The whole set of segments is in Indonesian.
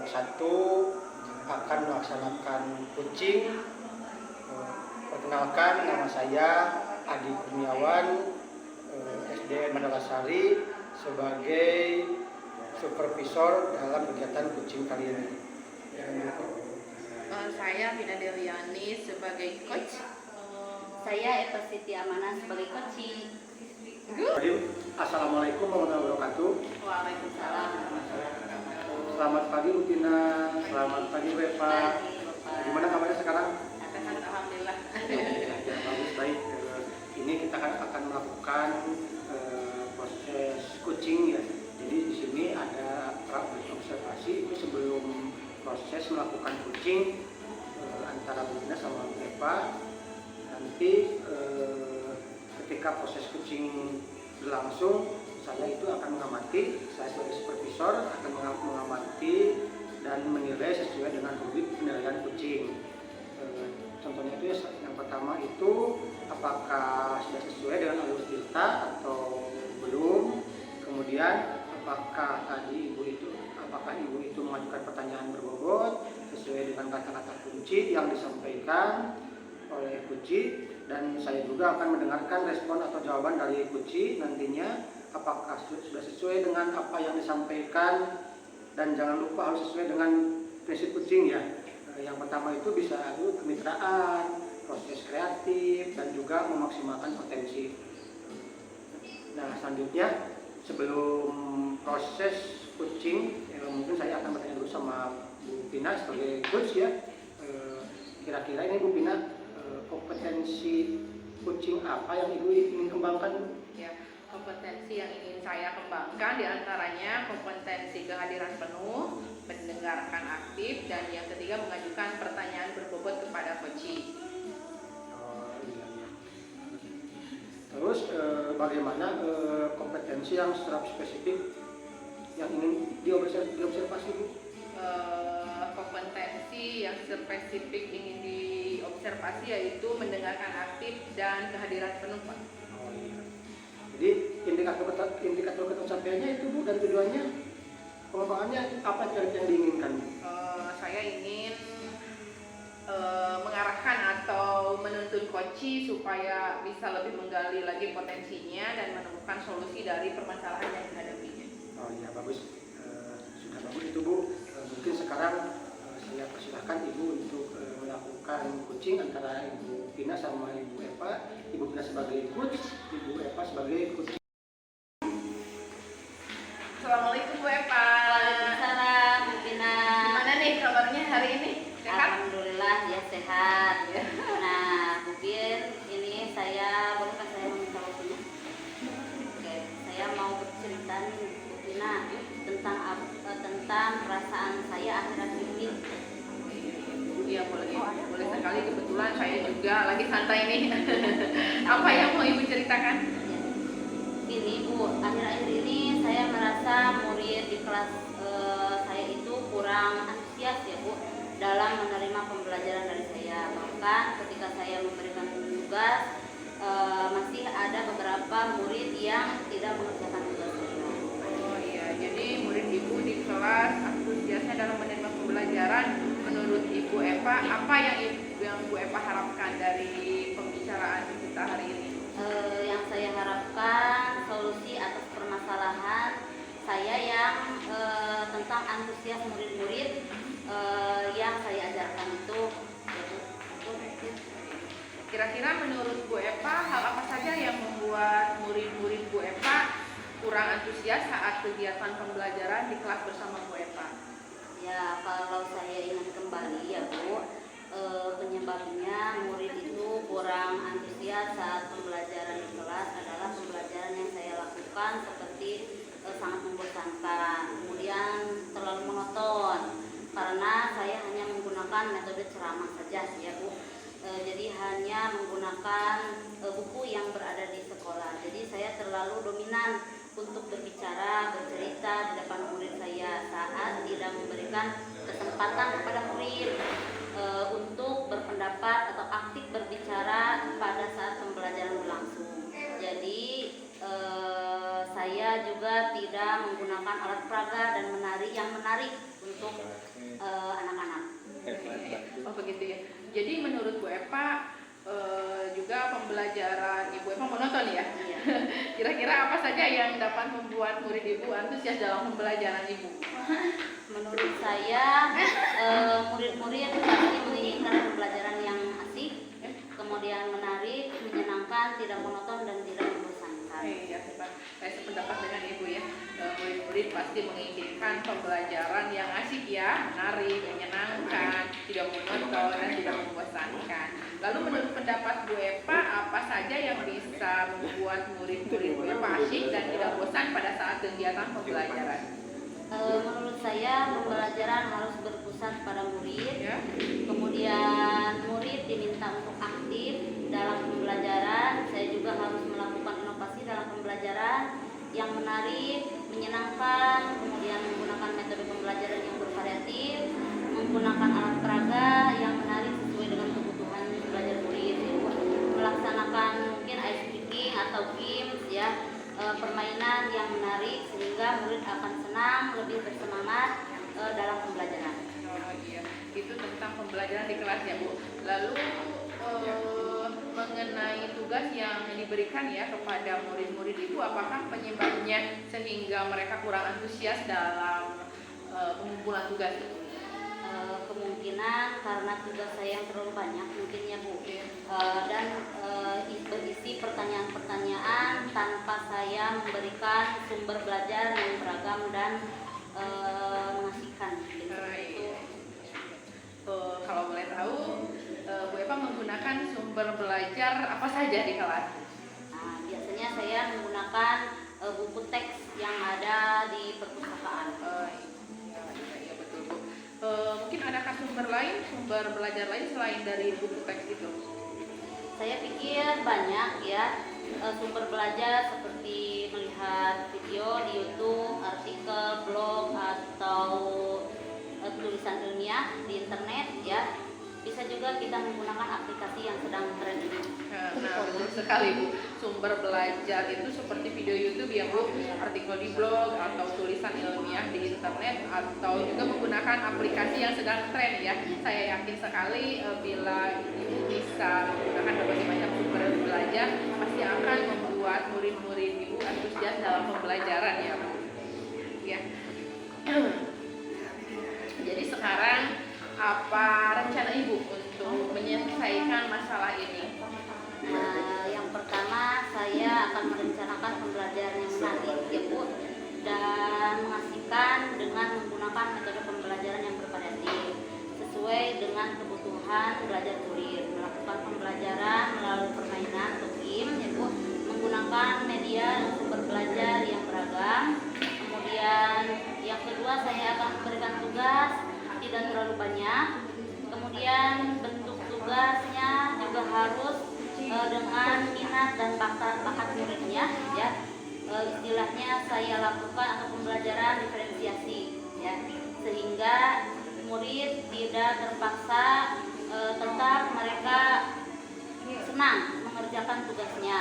satu akan melaksanakan coaching. Perkenalkan, nama saya Adi Kurniawan, SDN Mandalasari, sebagai supervisor dalam kegiatan coaching kali ini. Saya Vina Dewiani sebagai coach. Saya Eva Siti Amanah sebagai coaching. Assalamualaikum warahmatullahi wabarakatuh. Waalaikumsalam. Selamat pagi Bu Tina, selamat pagi Bu Eva. Gimana kabarnya sekarang? Alhamdulillah. Ya, bagus, baik. Ini kita akan melakukan proses coaching ya. Jadi di sini ada observasi itu sebelum proses melakukan coaching antara Bu Tina sama Bu Eva. Nanti ketika proses coaching berlangsung, saya itu akan mengamati, saya sebagai supervisor akan mengamati dan menilai sesuai dengan rubrik penilaian coaching. Contohnya itu yang pertama itu apakah sudah sesuai dengan alur cerita atau belum. Kemudian apakah ibu itu mengajukan pertanyaan berbobot sesuai dengan kata-kata kunci yang disampaikan oleh kunci, dan saya juga akan mendengarkan respon atau jawaban dari kunci nantinya apakah sudah sesuai dengan apa yang disampaikan, dan jangan lupa harus sesuai dengan prinsip coaching ya. Yang pertama itu bisa kemitraan, proses kreatif, dan juga memaksimalkan potensi. Nah, selanjutnya sebelum proses coaching, mungkin saya akan bertanya dulu sama Bu Pina sebagai coach ya. Kira-kira ini Bu Pina, kompetensi coaching apa yang Ibu ingin kembangkan? Ya, kompetensi yang ingin saya kembangkan diantaranya kompetensi kehadiran penuh, mendengarkan aktif, dan yang ketiga mengajukan pertanyaan berbobot kepada coaching. Iya. Terus bagaimana kompetensi yang secara spesifik yang ingin diobservasi Bu? Kompetensi yang spesifik ingin diobservasi yaitu mendengarkan aktif dan kehadiran penuh, Pak. Oh iya. Jadi indikator ketercapaiannya itu Bu, dan tujuannya pengembangannya apa yang diinginkan? Saya ingin mengarahkan atau menuntun coach supaya bisa lebih menggali lagi potensinya dan menemukan solusi dari permasalahan yang dihadapinya. Oh iya, bagus. Sudah bagus itu Bu. Mungkin sekarang saya persilahkan Ibu untuk melakukan coaching antara Ibu Pina sama Ibu Eva. Ibu Pina sebagai coach, Ibu Eva sebagai coach. Assalamualaikum Bu Eva. Waalaikumsalam, Bu Pina. Gimana nih kabarnya hari ini? Sehat? Alhamdulillah ya sehat. Nah, Bu Pin, ini saya boleh saya meminta waktunya? Oke, saya mau bercerita nih Bu Pina tentang perasaan saya akhir-akhir ini. Iya, boleh sekali, kebetulan saya juga lagi santai nih. Apa yang mau Ibu ceritakan? Ini Bu, akhir-akhir ini saya merasa murid di kelas saya itu kurang antusias ya Bu dalam menerima pembelajaran dari saya. Bahkan ketika saya memberikan tugas masih ada beberapa murid yang tidak mengerjakan tugas saya. Oh iya, jadi murid Ibu di kelas antusiasnya dalam menerima pembelajaran. Menurut Ibu Eva, apa yang Bu Eva harapkan dari pembicaraan kita hari ini? Yang saya harapkan solusi atas permasalahan saya yang tentang antusias murid-murid yang saya ajarkan itu. Kira-kira menurut Bu Eva, hal apa saja yang membuat murid-murid Bu Eva kurang antusias saat kegiatan pembelajaran di kelas bersama Bu Eva? Ya, kalau saya ingat kembali ya Bu, penyebabnya murid itu kurang antusias saat pembelajaran di kelas adalah pembelajaran yang saya lakukan seperti sangat membosankan, kemudian terlalu monoton karena saya hanya menggunakan metode ceramah saja ya Bu. Jadi hanya menggunakan buku yang berada di sekolah. Jadi saya terlalu dominan untuk berbicara, bercerita di depan murid saya saat tidak memberikan kesempatan kepada murid untuk berpendapat atau aktif berbicara pada saat pembelajaran berlangsung. Jadi saya juga tidak menggunakan alat peraga dan menari yang menarik untuk anak-anak. Oh begitu ya. Jadi menurut Bu Eva juga pembelajaran Ibu Eva monoton ya. Iya. Kira-kira apa saja yang dapat membuat murid Ibu antusias dalam pembelajaran Ibu? Menurut saya murid-murid pasti menginginkan pembelajaran yang asik, kemudian menarik, menyenangkan, tidak monoton dan tidak membosankan. Iya, saya sependapat dengan Ibu ya. Murid-murid pasti menginginkan pembelajaran yang asik ya, menarik, menyenangkan, tidak monoton dan tidak membosankan. Lalu menurut pendapat Bu Eva, apa saja yang bisa membuat murid-murid Bu Eva asyik dan tidak bosan pada saat kegiatan pembelajaran? Menurut saya pembelajaran harus berpusat pada murid, Ya. kemudian murid diminta untuk aktif dalam pembelajaran. Saya juga harus melakukan inovasi dalam pembelajaran yang menarik, menyenangkan, kemudian menggunakan metode pembelajaran yang bervariatif, menggunakan alat peraga yang menarik sesuai dengan kebutuhan belajar murid, melaksanakan mungkin ice breaking atau games ya, permainan yang menarik sehingga murid akan senang, lebih bersemangat dalam pembelajaran. Oh iya, itu tentang pembelajaran di kelas ya Bu. Lalu mengenai tugas yang diberikan ya kepada murid-murid Ibu, apakah penyebabnya sehingga mereka kurang antusias dalam pengumpulan tugas? Kemungkinan karena tugas saya yang terlalu banyak mungkin ya Bu, dan berisi pertanyaan-pertanyaan tanpa saya memberikan sumber belajar yang beragam dan mengasihkan. Kalau boleh tahu, Bu Eva menggunakan sumber belajar apa saja di kelas? Nah, biasanya saya menggunakan buku teks yang ada di perpustakaan. Iya betul Bu. Mungkin adakah sumber belajar lain selain dari buku teks itu? Saya pikir banyak ya sumber belajar seperti melihat video di YouTube, artikel, blog atau tulisan ilmiah di internet ya. Bisa juga kita menggunakan aplikasi yang sedang tren ini. Nah, betul sekali Bu. Sumber belajar itu seperti video YouTube ya Bu, artikel di blog atau tulisan ilmiah di internet atau juga menggunakan aplikasi yang sedang tren ya. Saya yakin sekali bila Ibu bisa menggunakan berbagai macam sumber belajar pasti akan membuat murid-murid Ibu antusias dalam pembelajaran ya Bu. Ya. Jadi sekarang apa rencana Ibu untuk menyelesaikan masalah ini? Nah, yang pertama saya akan merencanakan pembelajaran yang menarik ya Bu, dan mengasihkan dengan menggunakan metode pembelajaran yang bervariatif sesuai dengan kebutuhan belajar murid, melakukan pembelajaran melalui permainan atau game ya Bu, menggunakan media dan sumber belajar yang beragam. Kemudian yang kedua saya akan memberikan tugas tidak terlalu banyak, kemudian bentuk tugasnya juga harus dengan minat dan bakat muridnya ya. Istilahnya saya lakukan atau pembelajaran diferensiasi ya, sehingga murid tidak terpaksa, tetap mereka senang mengerjakan tugasnya,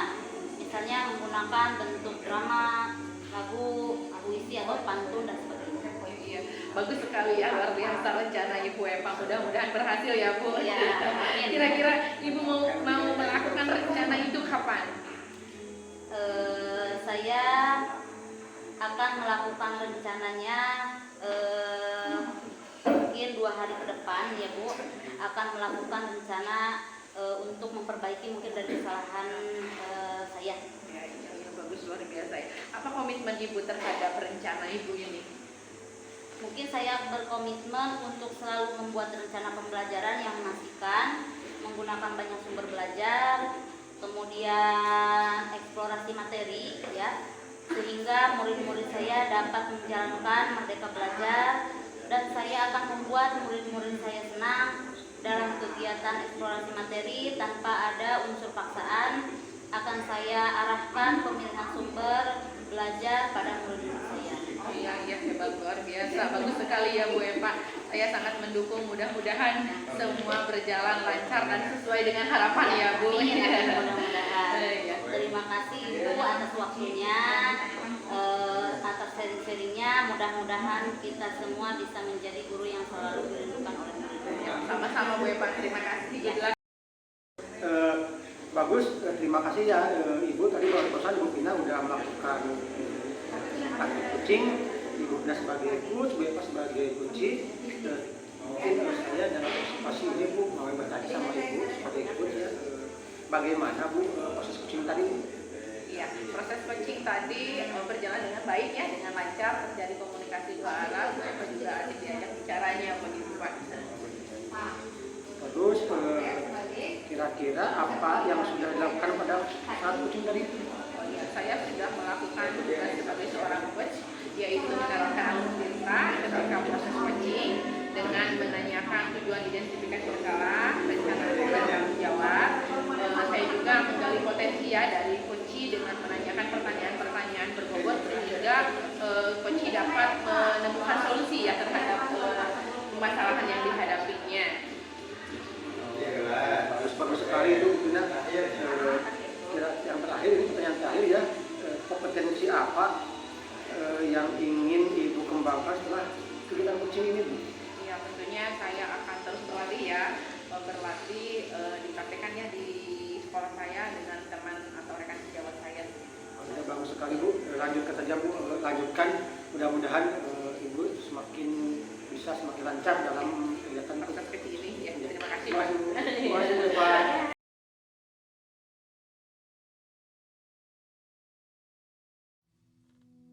misalnya menggunakan bentuk drama, lagu, puisi atau pantun dan sebagainya. Iya, bagus sekali ya, luar biasa rencana Ibu Eva. Mudah-mudahan berhasil ya Bu. Ya, Kira-kira Ibu mau melakukan rencana itu kapan? Saya akan melakukan rencananya mungkin 2 hari ke depan ya Bu, akan melakukan rencana untuk memperbaiki mungkin dari kesalahan saya. Ya, bagus, luar biasa ya. Apa komitmen Ibu terhadap rencana Ibu ini? Mungkin saya berkomitmen untuk selalu membuat rencana pembelajaran yang mengasihkan, menggunakan banyak sumber belajar, kemudian eksplorasi materi ya, sehingga murid-murid saya dapat menjalankan merdeka belajar, dan saya akan membuat murid-murid saya senang dalam kegiatan eksplorasi materi tanpa ada unsur paksaan. Akan saya arahkan pemilihan sumber belajar pada murid-murid saya. Iya, hebat, luar biasa, bagus sekali ya Bu Eva. Saya sangat mendukung, mudah-mudahan semua berjalan lancar dan sesuai dengan harapan ya Bu. Mudah-mudahan. Terima kasih Ibu atas waktunya, atas sharing-sharingnya. Mudah-mudahan kita semua bisa menjadi guru yang selalu dirindukan oleh murid. Sama-sama Bu Epa, terima kasih. Good luck. Bagus, terima kasih ya Ibu. Tadi barusan Ibu Pina udah melakukan praktik coaching, Ibu Pina sebagai coach, Bu Epa sebagai coaching. Mungkin saya dalam partisipasi ini Bu mau bertanya sama Ibu sebagai coach ya, bagaimana Bu proses coaching tadi? Iya, proses coaching tadi berjalan dengan baik ya, dengan lancar, terjadi komunikasi dua arah. Bu Epa juga ada diajak bicaranya begitu Pak. Terus kira-kira apa yang sudah dilakukan pada saat coaching tadi? Saya sudah melakukan tugas sebagai seorang coach, yaitu menerapkan algoritma ketika proses coaching dengan menanyakan tujuan identifikasi berkala, rencana dan tanggung jawab. Saya juga menggali potensi ya dari coaching dengan menanyakan pertanyaan-pertanyaan berbobot sehingga coaching dapat menemukan solusi ya terhadap permasalahan yang dihadapinya. Bagus sekali itu Bina. Yang terakhir ini pertanyaan terakhir ya, kompetensi apa yang ingin Ibu kembangkan setelah kegiatan coaching ini Bu? Ya tentunya saya akan terus berlatih ya, berlatih dipraktekkan ya di sekolah saya dengan teman atau rekan sejawat saya. Ya, bagus sekali Bu, lanjutkan saja Bu, lanjutkan. Mudah-mudahan Ibu semakin bisa semakin lancar dalam kegiatan Proses kecil ini ya, terima kasih Pak. Pak. Terima kasih Pak.